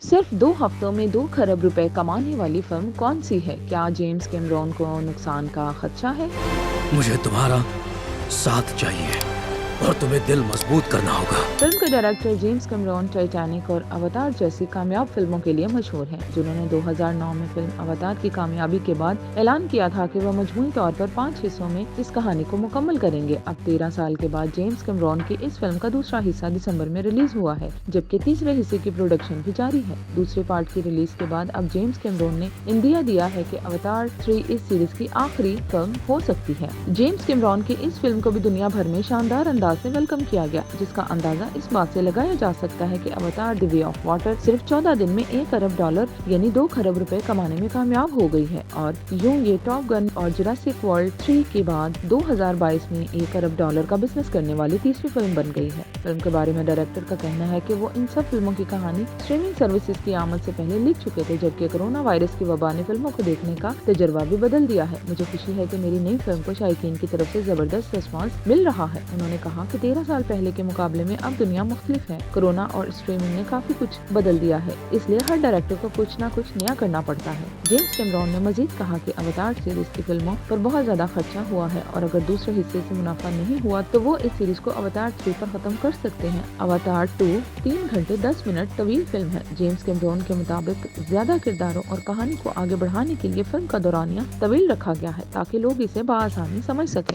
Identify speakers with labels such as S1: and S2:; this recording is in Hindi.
S1: सिर्फ 2 हफ्तों में 2 खरब रुपए कमाने वाली फिल्म कौन सी है? क्या जेम्स कैमरॉन को नुकसान का खदशा है?
S2: मुझे तुम्हारा साथ चाहिए और तुम्हें दिल मजबूत करना होगा।
S1: फिल्म के डायरेक्टर जेम्स कैमरॉन टाइटैनिक और अवतार जैसी कामयाब फिल्मों के लिए मशहूर हैं, जिन्होंने 2009 में फिल्म अवतार की कामयाबी के बाद ऐलान किया था कि वह मजमूई तौर पर 5 हिस्सों में इस कहानी को मुकम्मल करेंगे। अब 13 साल के बाद जेम्स कैमरॉन की इस फिल्म का दूसरा हिस्सा दिसंबर में रिलीज हुआ है, जबकि तीसरे हिस्से की प्रोडक्शन भी जारी है। दूसरे पार्ट की रिलीज के बाद अब जेम्स कैमरॉन ने इंदिया दिया है कि अवतार 3 इस सीरीज की आखिरी फिल्म हो सकती है। जेम्स कैमरॉन की इस फिल्म को भी दुनिया भर में शानदार अंदाज से वेलकम किया गया, जिसका अंदाजा इस बात से लगाया जा सकता है कि अवतार द वे ऑफ वाटर सिर्फ 14 दिन में $1 अरब यानी 2 खरब रुपए कमाने में कामयाब हो गई है और यूं ये टॉप गन और जुरासिक वर्ल्ड 3 के बाद 2022 में $1 अरब का बिजनेस करने वाली तीसरी फिल्म बन गई है। फिल्म के बारे में डायरेक्टर का कहना है कि वो इन सब फिल्मों की कहानी स्ट्रीमिंग सर्विसेज की आमद से पहले लिख चुके थे, जबकि कोरोना वायरस की वबा ने फिल्मों को देखने का तजुर्बा भी बदल दिया है। मुझे खुशी है कि मेरी नई फिल्म को शायकीन की तरफ से जबरदस्त रिस्पॉन्स मिल रहा है। उन्होंने कहा कि 13 साल पहले के मुकाबले में अब दुनिया मुख्तलिफ है। कोरोना और स्ट्रीमिंग ने काफी कुछ बदल दिया है, इसलिए हर डायरेक्टर को कुछ न कुछ नया करना पड़ता है। जेम्स कैमरॉन ने मजीद कहा कि अवतार सीरीज की फिल्मों पर बहुत ज्यादा खर्चा हुआ है और अगर दूसरे हिस्से से मुनाफा नहीं हुआ तो वो इस सीरीज को अवतार 3 पर खत्म कर सकते हैं। अवतार 2 3 घंटे 10 मिनट तवील फिल्म है। जेम्स कैमरॉन के मुताबिक ज्यादा किरदारों और कहानी को आगे बढ़ाने के लिए फिल्म का दौरानिया तवील रखा गया है ताकि लोग इसे बआसानी समझ सकें।